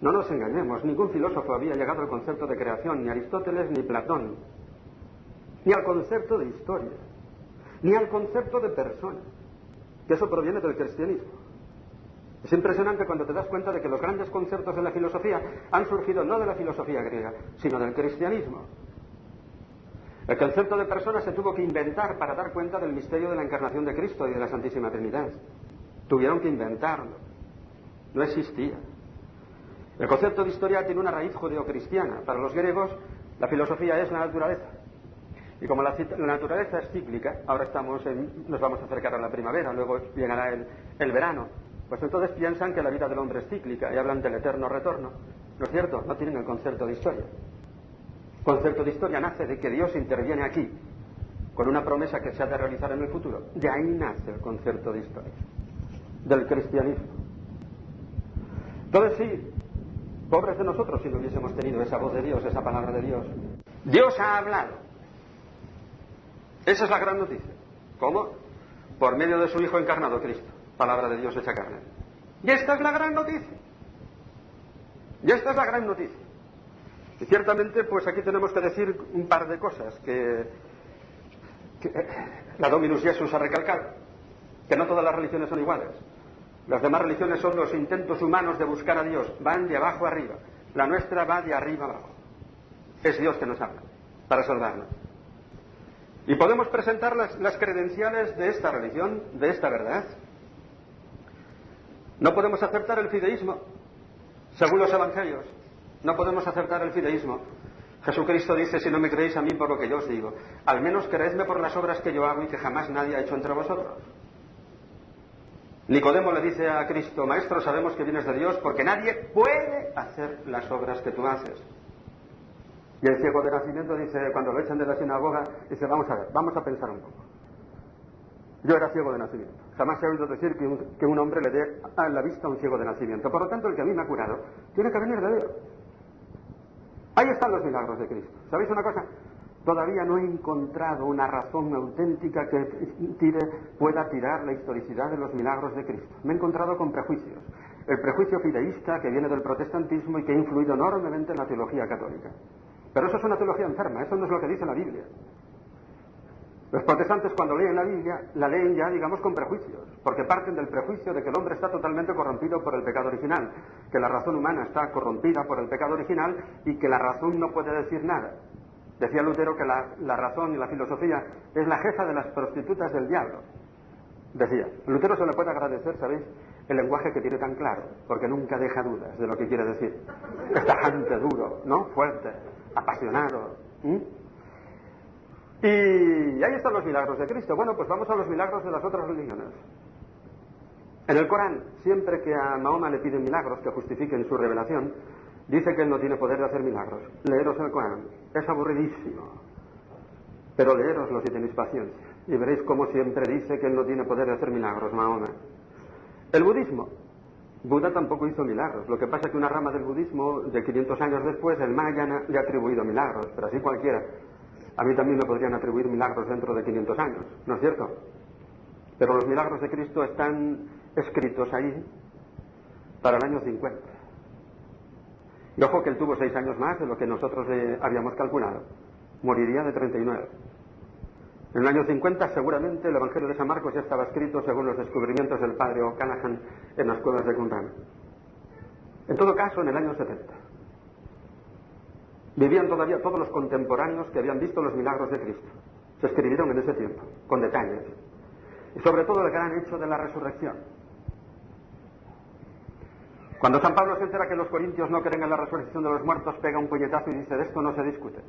No nos engañemos, ningún filósofo había llegado al concepto de creación, ni Aristóteles ni Platón, ni al concepto de historia, ni al concepto de persona, que eso proviene del cristianismo. Es impresionante cuando te das cuenta de que los grandes conceptos de la filosofía han surgido no de la filosofía griega, sino del cristianismo. El concepto de persona se tuvo que inventar para dar cuenta del misterio de la encarnación de Cristo y de la Santísima Trinidad. Tuvieron que inventarlo. No existía. El concepto de historia tiene una raíz judeocristiana. Para los griegos, la filosofía es la naturaleza. Y como la naturaleza es cíclica, ahora nos vamos a acercar a la primavera, luego llegará el verano, pues entonces piensan que la vida del hombre es cíclica y hablan del eterno retorno. ¿No es cierto? No tienen el concepto de historia. El concepto de historia nace de que Dios interviene aquí, con una promesa que se ha de realizar en el futuro. De ahí nace el concepto de historia, del cristianismo. Entonces sí, pobres de nosotros si no hubiésemos tenido esa voz de Dios, esa palabra de Dios. Dios ha hablado. Esa es la gran noticia. ¿Cómo? Por medio de su Hijo encarnado, Cristo. Palabra de Dios hecha carne. Y esta es la gran noticia. Y esta es la gran noticia. Y ciertamente, pues aquí tenemos que decir un par de cosas que la Dominus Iesus ha recalcado. Que no todas las religiones son iguales. Las demás religiones son los intentos humanos de buscar a Dios. Van de abajo arriba. La nuestra va de arriba abajo. Es Dios que nos habla para salvarnos. Y podemos presentar las credenciales de esta religión, de esta verdad. No podemos aceptar el fideísmo, según los evangelios. No podemos aceptar el fideísmo. Jesucristo dice, si no me creéis a mí por lo que yo os digo, al menos creedme por las obras que yo hago y que jamás nadie ha hecho entre vosotros. Nicodemo le dice a Cristo, Maestro, sabemos que vienes de Dios porque nadie puede hacer las obras que tú haces. Y el ciego de nacimiento dice, cuando lo echan de la sinagoga, dice, vamos a ver, vamos a pensar un poco. Yo era ciego de nacimiento. Jamás he oído decir que un hombre le dé a la vista a un ciego de nacimiento. Por lo tanto, el que a mí me ha curado tiene que venir de Dios. Ahí están los milagros de Cristo. ¿Sabéis una cosa? Todavía no he encontrado una razón auténtica que pueda tirar la historicidad de los milagros de Cristo. Me he encontrado con prejuicios. El prejuicio fideísta que viene del protestantismo y que ha influido enormemente en la teología católica. Pero eso es una teología enferma, eso no es lo que dice la Biblia. Los protestantes cuando leen la Biblia, la leen ya, digamos, con prejuicios, porque parten del prejuicio de que el hombre está totalmente corrompido por el pecado original, que la razón humana está corrompida por el pecado original y que la razón no puede decir nada. Decía Lutero que la razón y la filosofía es la jefa de las prostitutas del diablo. Decía, Lutero se le puede agradecer, ¿sabéis?, el lenguaje que tiene tan claro, porque nunca deja dudas de lo que quiere decir. Es tajante, duro, ¿no?, fuerte, apasionado. Y ahí están los milagros de Cristo. Bueno, pues vamos a los milagros de las otras religiones. En el Corán, siempre que a Mahoma le piden milagros que justifiquen su revelación, dice que él no tiene poder de hacer milagros. Leeros el Corán. Es aburridísimo. Pero leeroslo si tenéis paciencia. Y veréis cómo siempre dice que él no tiene poder de hacer milagros, Mahoma. El budismo. Buda tampoco hizo milagros. Lo que pasa es que una rama del budismo, de 500 años después, el Mahayana, le ha atribuido milagros. Pero así cualquiera. A mí también me podrían atribuir milagros dentro de 500 años, ¿no es cierto? Pero los milagros de Cristo están escritos ahí para el año 50. Y ojo que él tuvo 6 años más de lo que nosotros habíamos calculado. Moriría de 39. En el año 50 seguramente el Evangelio de San Marcos ya estaba escrito según los descubrimientos del padre O'Callaghan en las cuevas de Qumran. En todo caso, en el año 70. Vivían todavía todos los contemporáneos que habían visto los milagros de Cristo. Se escribieron en ese tiempo, con detalles. Y sobre todo el gran hecho de la resurrección. Cuando San Pablo se entera que los corintios no creen en la resurrección de los muertos, pega un puñetazo y dice, de esto no se discute.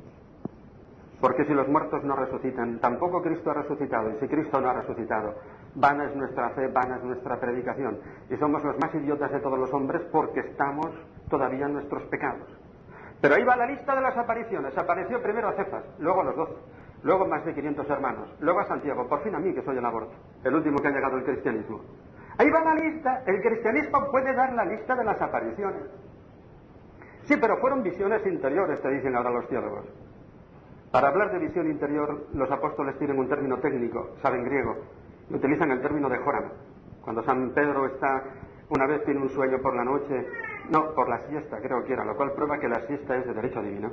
Porque si los muertos no resucitan, tampoco Cristo ha resucitado. Y si Cristo no ha resucitado, vana es nuestra fe, vana es nuestra predicación. Y somos los más idiotas de todos los hombres porque estamos todavía en nuestros pecados. Pero ahí va la lista de las apariciones. Apareció primero a Cefas, luego a los 12, luego más de 500 hermanos, luego a Santiago, por fin a mí que soy el aborto, el último que ha llegado al cristianismo. Ahí va la lista. El cristianismo puede dar la lista de las apariciones. Sí, pero fueron visiones interiores, te dicen ahora los teólogos. Para hablar de visión interior, los apóstoles tienen un término técnico, saben griego, y utilizan el término de Joram. Cuando San Pedro una vez tiene un sueño por la noche, no, por la siesta creo que era, lo cual prueba que la siesta es de derecho divino.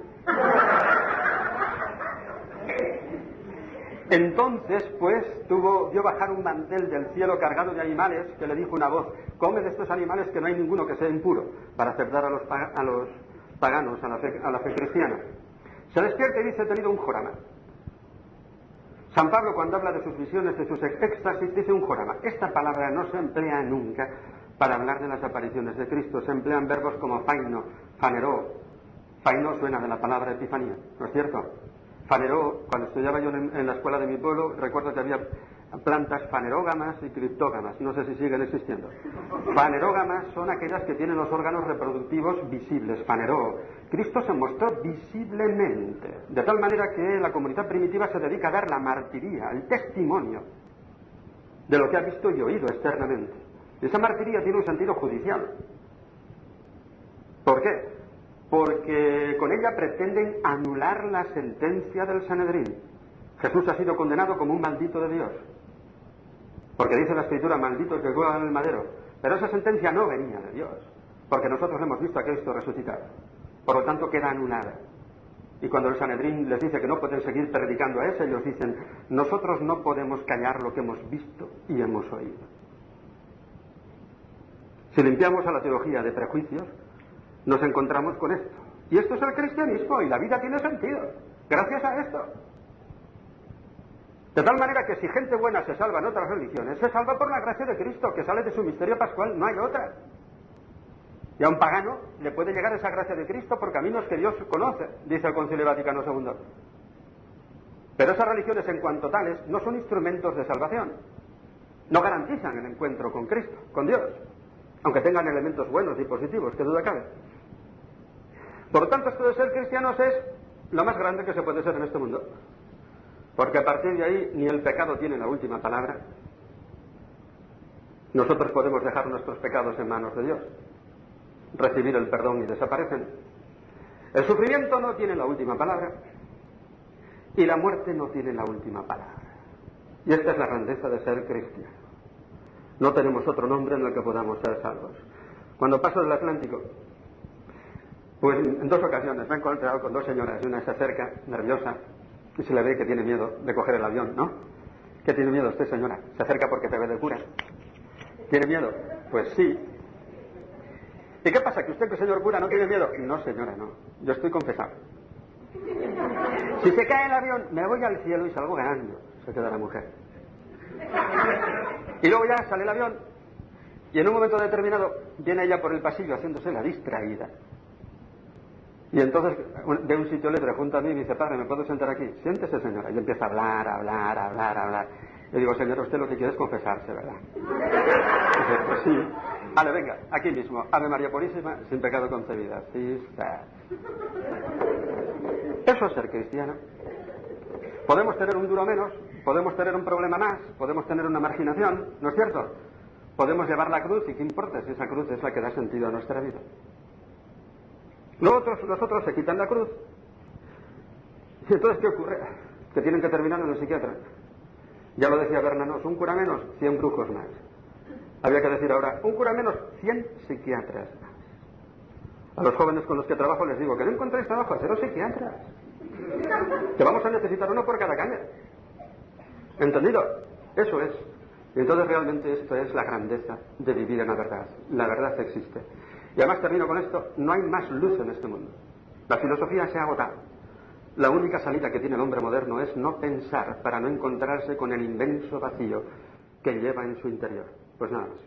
Entonces, pues, vio bajar un mantel del cielo cargado de animales que le dijo una voz, come de estos animales que no hay ninguno que sea impuro, para aceptar a los paganos, a la fe cristiana. Se despierta y dice, he tenido un jorama. San Pablo, cuando habla de sus visiones, de sus éxtasis, dice un jorama. Esta palabra no se emplea nunca para hablar de las apariciones de Cristo. Se emplean verbos como faino, faneró. Faino suena de la palabra epifanía, ¿no es cierto? Faneró, cuando estudiaba yo en la escuela de mi pueblo, recuerdo que había plantas fanerógamas y criptógamas, no sé si siguen existiendo. Fanerógamas son aquellas que tienen los órganos reproductivos visibles, faneró. Cristo se mostró visiblemente, de tal manera que la comunidad primitiva se dedica a dar la martiría, el testimonio de lo que ha visto y oído externamente. Y esa martiría tiene un sentido judicial. ¿Por qué? Porque con ella pretenden anular la sentencia del Sanedrín. Jesús ha sido condenado como un maldito de Dios. Porque dice la Escritura, maldito el que cuelga en el madero. Pero esa sentencia no venía de Dios, porque nosotros hemos visto a Cristo resucitado. Por lo tanto, queda anulada. Y cuando el Sanedrín les dice que no pueden seguir predicando a eso, ellos dicen, nosotros no podemos callar lo que hemos visto y hemos oído. Si limpiamos a la teología de prejuicios, nos encontramos con esto. Y esto es el cristianismo, y la vida tiene sentido, gracias a esto. De tal manera que si gente buena se salva en otras religiones, se salva por la gracia de Cristo, que sale de su misterio pascual, no hay otra. Y a un pagano le puede llegar esa gracia de Cristo por caminos que Dios conoce, dice el Concilio Vaticano II. Pero esas religiones, en cuanto tales, no son instrumentos de salvación. No garantizan el encuentro con Cristo, con Dios, aunque tengan elementos buenos y positivos, que duda cabe. Por lo tanto, esto de ser cristianos es lo más grande que se puede ser en este mundo. Porque a partir de ahí ni el pecado tiene la última palabra. Nosotros podemos dejar nuestros pecados en manos de Dios, recibir el perdón y desaparecen. El sufrimiento no tiene la última palabra y la muerte no tiene la última palabra. Y esta es la grandeza de ser cristiano. No tenemos otro nombre en el que podamos ser salvos. Cuando paso del Atlántico, pues en 2 ocasiones me he encontrado con 2 señoras y una se acerca, nerviosa, y se le ve que tiene miedo de coger el avión, ¿no? ¿Qué tiene miedo usted, señora? Se acerca porque te ve de cura. ¿Tiene miedo? Pues sí. ¿Y qué pasa? ¿Que usted, que señor cura, no tiene miedo? No, señora, no. Yo estoy confesado. Si se cae el avión, me voy al cielo y salgo ganando, se queda la mujer. Y luego ya sale el avión y en un momento determinado viene ella por el pasillo haciéndose la distraída. Y entonces de un sitio le pregunta a mí y me dice: padre, ¿me puedo sentar aquí? Siéntese, señora. Y empieza a hablar. Yo digo: señora, usted lo que quiere es confesarse, ¿verdad? Y dice: pues sí. Vale, venga, aquí mismo. Ave María Purísima, sin pecado concebida. Sí, está. Eso es ser cristiano. Podemos tener un duro menos, podemos tener un problema más, podemos tener una marginación, ¿no es cierto? Podemos llevar la cruz y qué importa si esa cruz es la que da sentido a nuestra vida. Los otros se quitan la cruz. ¿Y entonces qué ocurre? Que tienen que terminar en el psiquiatra. Ya lo decía Bernanos: un cura menos, 100 brujos más. Había que decir ahora: un cura menos, 100 psiquiatras más. A los jóvenes con los que trabajo les digo: que no encontréis trabajo, haceros psiquiatras. Que vamos a necesitar uno por cada caña. ¿Entendido? Eso es. Y entonces realmente esto es la grandeza de vivir en la verdad. La verdad existe. Y además termino con esto: no hay más luz en este mundo. La filosofía se ha agotado. La única salida que tiene el hombre moderno es no pensar, para no encontrarse con el inmenso vacío que lleva en su interior. Pues nada más.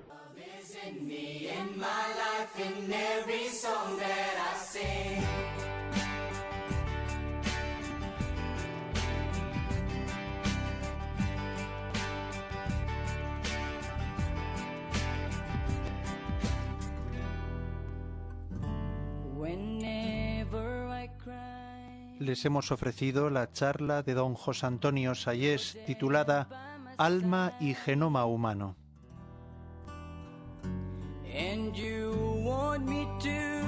Les hemos ofrecido la charla de don José Antonio Sayés titulada Alma y genoma humano. And you want me to